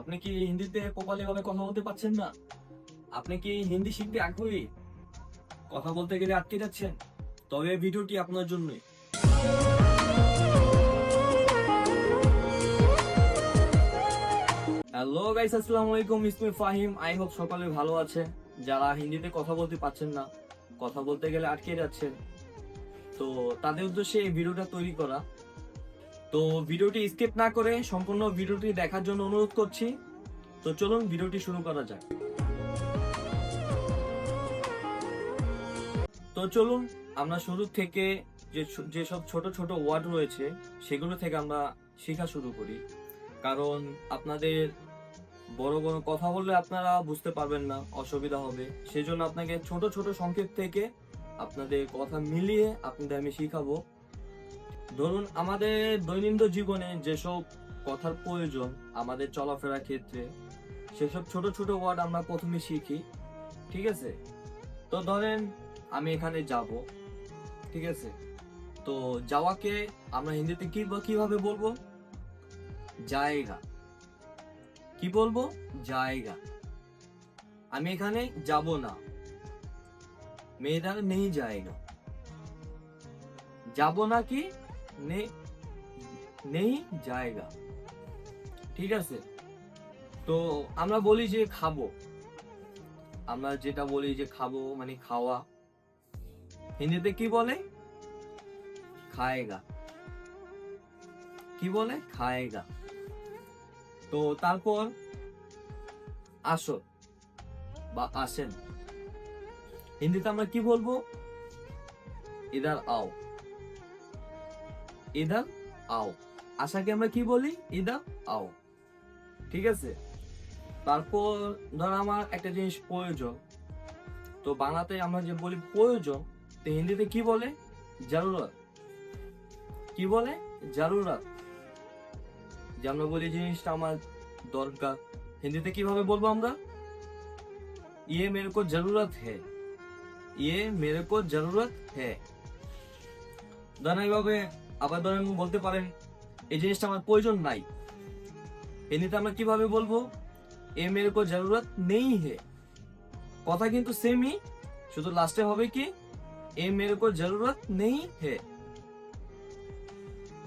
আপনি কি হিন্দিতে প্রপারলি ভাবে কথা বলতে পারছেন না? আপনি কি হিন্দি শিখতে আগ্রহী? কথা বলতে গেলে আটকে যাচ্ছেন? তবে এই ভিডিওটি আপনার জন্যই। হ্যালো গাইস, আসসালামু আলাইকুম। ইসমি ফাহিম। আই হোপ সকালে ভালো আছে। যারা হিন্দিতে কথা বলতে পারছেন না, কথা বলতে গেলে আটকে যাচ্ছেন, তো তাদের উদ্দেশ্যে এই ভিডিওটা তৈরি করা। তো ভিডিওটি স্কিপ না করে সম্পূর্ণ ভিডিওটি দেখার জন্য অনুরোধ করছি। তো চলুন ভিডিওটি শুরু করা যাক। তো চলুন আমরা শুরু থেকে যেসব ছোট ছোট ওয়ার্ড রয়েছে সেগুলো থেকে আমরা শেখা শুরু করি। কারণ আপনাদের বড় বড় কথা বললে আপনারা বুঝতে পারবেন না, অসুবিধা হবে। সেজন্য আপনাকে ছোট ছোট সংক্ষেপ থেকে আপনাদের কথা মিলিয়ে আপনাদের আমি শিখাবো। ধরুন আমাদের দৈনন্দিন জীবনে যেসব কথার প্রয়োজন আমাদের চলাফেরার ক্ষেত্রে, সেসব ছোট ছোট ওয়ার্ড আমরা প্রথমে শিখি। ঠিক আছে? তো ধরেন আমি এখানে যাব, ঠিক আছে? তো যাওয়াকে আমরা হিন্দিতে কিভাবে বলবো? জায়গা। কি বলবো? জায়গা। আমি এখানে যাব না, মেয়েরা নেই জায়গা। যাব না কি? নেই জায়গা। ঠিক আছে? তো আমরা বলি যে খাবো, আমরা যেটা বলি যে খাবো মানে খাওয়া, হিন্দিতে কি বলে? খায়েগা। কি বলে? খায়েগা। তো তারপর আসো বা আসেন, হিন্দিতে আমরা কি বলবো? ইধার আও। ইধার আও। আশাকে আমরা কি বলি? ইধার আও। ঠিক আছে? তারপর ধর আমার একটা জিনিস প্রয়োজন, তো বাংলাতে আমরা যে বলি প্রয়োজন, তো হিন্দিতে কি বলে? জরুরত। কি বলে? জরুরত। যে আমরা বলি জিনিসটা আমার দরকার, হিন্দিতে কিভাবে বলবো আমরা? ইয়ে মেরে কো জরুরত হ্যায়। ইয়ে মেরে কো জরুরত হ্যায়। ধরেন এইভাবে আবার ধরেন বলতে পারেন এই জিনিসটা আমার প্রয়োজন নাই, হিন্দিতে আমরা কিভাবে বলবো? এ মেরে কো জরুরত নেই হে। কথা কিন্তু সেমই, শুধু লাস্টে হবে কি? এ মেরে কো জরুরত নেই হে।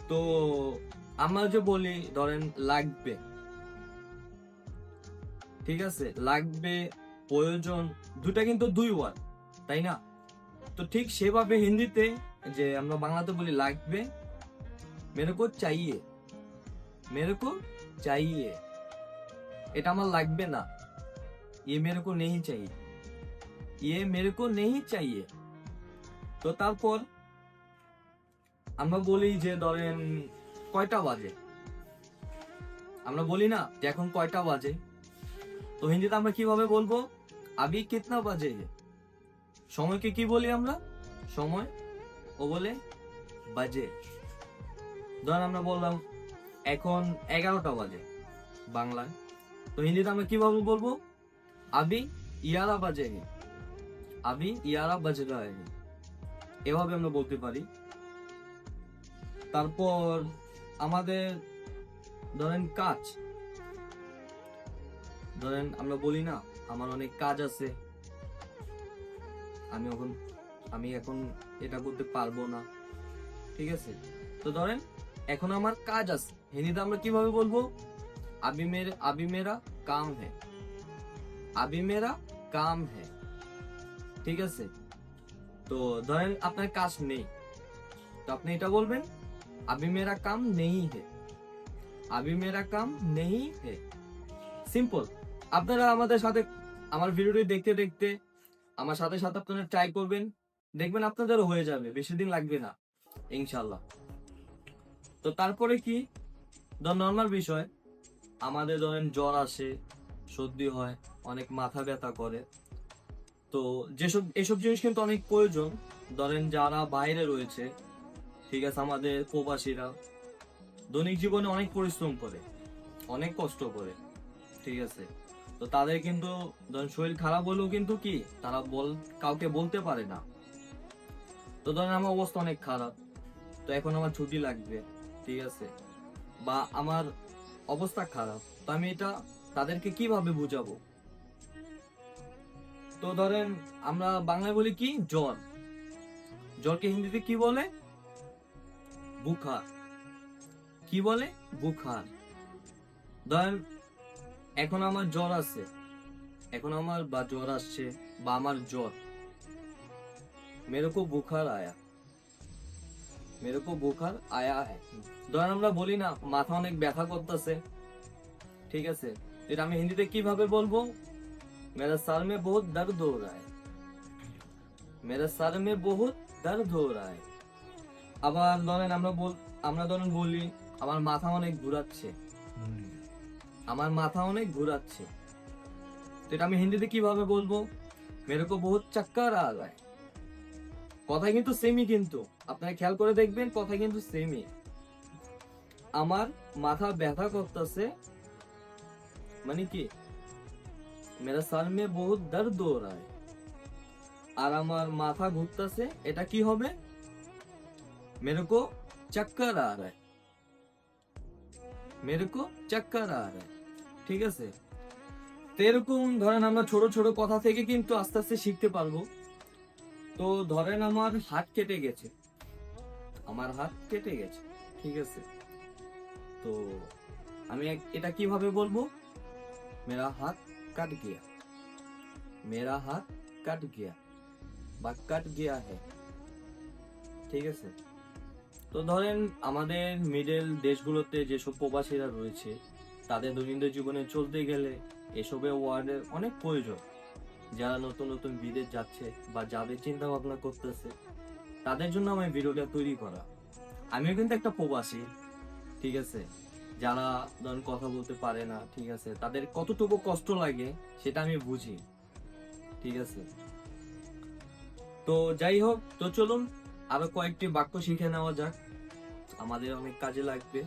তো আমরা যে বলি ধরেন লাগবে, ঠিক আছে? লাগবে, প্রয়োজন, দুটা কিন্তু দুই ওয়ার্ড, তাই না? তো ঠিক সেভাবে হিন্দিতে যে আমরা বাংলাতে বলি লাগবে, মেরে কো চাইয়ে। মেরে কো চাইয়ে, এটা আমার লাগবে না। ये मेरे को नहीं चाहिए। ये मेरे को नहीं चाहिए। তো তারপর আমরা বলি যে ধরেন কয়টা বাজে, আমরা বলি না যে এখন কয়টা বাজে, তো হিন্দিতে আমরা কিভাবে বলবো? আবি কিতনা বাজে। সময়কে কি বলি আমরা? সময়। ও বলে বাজে। ধরেন আমরা বললাম এখন 11টা বাজে বাংলায়, তো হিন্দিতে আমরা কিভাবে বলবো? আবি 11 বাজে। আবি 11 বাজ রা হ্যায়। এভাবে আমরা বলতে পারি। তারপর আমাদের ধরেন কাজ, ধরেন আমরা বলি না আমার অনেক কাজ আছে, আমি এখন এটা করতে পারবো না। ঠিক আছে? তো ধরেন এখন আমার কাজ আছে, হিন্দিতে আমরা কিভাবে বলবো? আবি মেরা কাম হ্যায়। আবি মেরা কাম হ্যায়। ঠিক আছে? তো ধরেন আপনার কাজ নেই, তো আপনি এটা বলবেন আবি মেরা কাম নেই হে। আবি মেরা কাম নেই হে। সিম্পল। আপনারা আমাদের সাথে আমার ভিডিওটি দেখতে দেখতে আমার সাথে সাথে আপনারা ট্রাই করবেন, দেখবেন আপনাদেরও হয়ে যাবে, বেশি দিন লাগবে না ইনশাল্লাহ। তো তারপরে কি? নর্মাল বিষয়, আমাদের ধরেন জ্বর আসে, সর্দি হয়, অনেক মাথা ব্যথা করে, তো এসব জিনিস কিন্তু অনেক প্রয়োজন। ধরেন যারা বাইরে রয়েছে, ঠিক আছে, আমাদের প্রবাসীরা দৈনিক জীবনে অনেক পরিশ্রম করে, অনেক কষ্ট করে, ঠিক আছে? তো তাদের কিন্তু ধরেন শরীর খারাপ হলেও কিন্তু কি তারা কাউকে বলতে পারে না। তো ধরেন আমার অবস্থা অনেক খারাপ, তো এখন আমার ছুটি লাগবে, ঠিক আছে, বা আমার অবস্থা খারাপ, তো আমি এটা তাদেরকে কিভাবে বুঝাবো? তো ধরেন আমরা বাংলায় বলি কি জ্বর, জ্বরকে হিন্দিতে কি বলে? বুখার। কি বলে? বুখার। ধরেন এখন আমার জ্বর আছে, এখন আমার বা জ্বর আসছে বা আমার জ্বর, মেরে কো বুখার আয়া, মেরে কো বুখার আয়া হ্যায়। ধরেন আমরা বলি না মাথা অনেক ব্যথা করতেছে, ঠিক আছে, এটা আমি হিন্দিতে কিভাবে বলবো? मेरा सर में बहुत दर्द हो रहा है, मेरा सर में बहुत दर्द हो रहा है। আবার ধরেন আমরা ধরেন বলি আমার মাথা অনেক ঘুরাচ্ছে, আমার মাথা অনেক ঘুরাচ্ছে, তো এটা আমি হিন্দিতে কিভাবে বলবো? মেরে কো বহুত চক্কর আ রहा है। কথা কিন্তু সেমই, কিন্তু আপনারা খেয়াল করে দেখবেন কথা কিন্তু সেমই। আমার মাথা ব্যথা করতেছে মানে কি मेरा सर में बहुत दर्द हो रहा है, আর আমার মাথা ঘুরতেছে এটা কি হবে? मेरे को चक्कर आ रहा है, मेरे को चक्कर आ रहा है। ঠিক আছে, তো এরকম ধরেন আমরা ছোট ছোট কথা থেকে কিন্তু আস্তে আস্তে শিখতে পারবো। তো ধরেন আমার হাত কেটে গেছে, আমার হাত কেটে গেছে, ঠিক আছে, তো আমি এটা কিভাবে বলবো? मेरा हाथ कट गया, मेरा हाथ कट गया বা कट गया है, ঠিক আছে। তো ধরেন আমাদের মিডল দেশগুলোতে যেসব প্রবাসীরা রয়েছে তাদের দৈনন্দিন জীবনে চলতে গেলে এসবের ওয়ার্ডের অনেক প্রয়োজন। যারা নতুন নতুন বিদেশ যাচ্ছে বা যাদের চিন্তা ভাবনা করতেছে তাদের জন্য আমার ভিডিওটা তৈরি করা। আমিও কিন্তু একটা প্রবাসী, ঠিক আছে, যারা ধরেন কথা বলতে পারে না, ঠিক আছে, তাদের কতটুকু কষ্ট লাগে সেটা আমি বুঝি, ঠিক আছে। তো যাই হোক, তো চলুন আরো কয়েকটি বাক্য শিখে নেওয়া যাক, আমাদের অনেক কাজে লাগবে।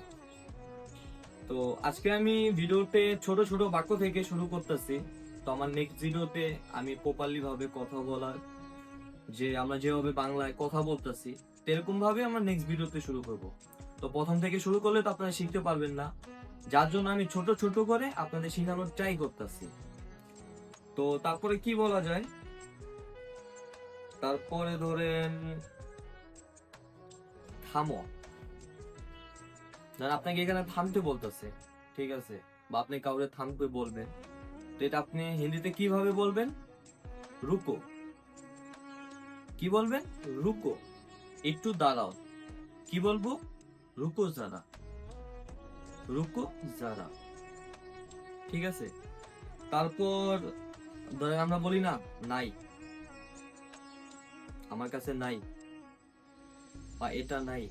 তো আজকে আমি ভিডিওতে ছোট ছোট বাক্য থেকে শুরু করতেছি। তো আমার নেক্সট ভিডিওতে আমি প্রপারলি ভাবে কথা বলার, যে আমরা যেভাবে বাংলায় কথা বলতেছি এরকম ভাবে আমরা নেক্সট ভিডিওতে শুরু করব। তো প্রথম থেকে শুরু করলে তো আপনারা শিখতে পারবেন না, যার জন্য আমি ছোট ছোট করে আপনাদের শেখানোর ট্রাই করতেছি। তো তারপরে কি বলা যায়? তারপরে ধরেন থামো, ধরেন আপনাকে এখানে থামতে বলতেছে, ঠিক আছে, বা আপনি কাউরে থামতে বলবেন, তো এটা আপনি হিন্দিতে কিভাবে বলবেন? রুকো। কি বলবেন? রুকো, একটু দাঁড়াও। কি বলবো? রুকো যারা, রুকো যারা, ঠিক আছে। তারপর ধরেন আমরা বলি না নাই, আমার কাছে নাই বা এটা নাই,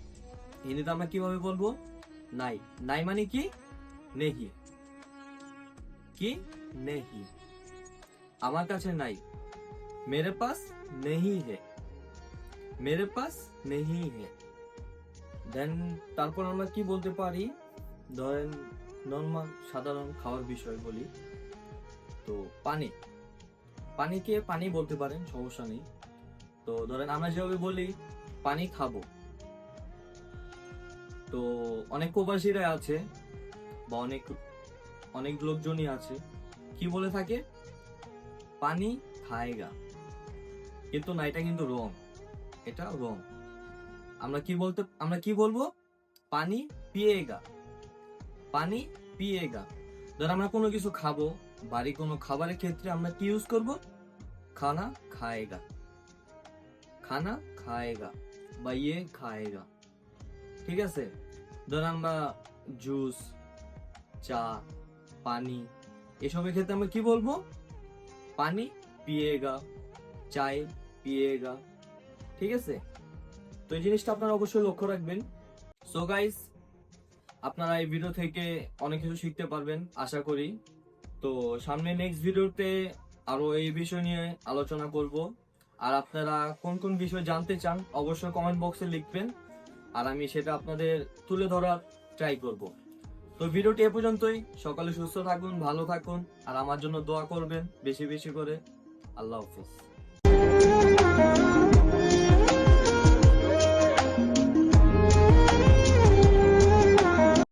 হিন্দিতে আমরা কিভাবে বলবো? নাই। নাই মানে কি? নেহি। কি? নেহি, আমার কাছে নাই, মেরে পাস নেহি হে, মেরে পাস নেহি হে। দেন তারপর আমরা কি বলতে পারি? ধরেন নর্মাল সাধারণ খাওয়ার বিষয় বলি, তো পানি, পানিকে পানি বলতে পারেন, সমস্যা নেই। তো ধরেন আমরা যেভাবে বলি পানি খাবো, তো অনেক প্রবাসীরা আছে বা অনেক লোকজনই আছে কি বলে থাকে? পানি খায়গা, কিন্তু না, এটা কিন্তু রং, এটা রং। আমরা কি বলবো? পানি পিয়েগা, পানি পিয়েগা। ধর আমরা কোনো কিছু খাবো, বাড়ি কোনো খাবারের ক্ষেত্রে আমরা কি ইউজ করব? খানা খায়েগা, খানা খায়েগা বা ইয়ে খায়েগা, ঠিক আছে। ধর আমরা জুস, চা, পানি এসবের ক্ষেত্রে আমরা কি বলবো? পানি পিয়েগা, চায় পিয়েগা, ঠিক আছে। তো এই জিনিসটা আপনারা অবশ্যই লক্ষ্য রাখবেন। সো গাইস, আপনারা এই ভিডিও থেকে অনেক কিছু শিখতে পারবেন আশা করি। তো সামনে নেক্সট ভিডিওতে আরো এই বিষয় নিয়ে আলোচনা করব। আর আপনারা কোন কোন বিষয় জানতে চান অবশ্যই কমেন্ট বক্সে লিখবেন, আর আমি সেটা আপনাদের তুলে ধরার ট্রাই করব। তো ভিডিওটি এ পর্যন্তই। সকালে সুস্থ থাকুন, ভালো থাকুন, আর আমার জন্য দোয়া করবেন বেশি বেশি করে। আল্লাহ হাফেজ।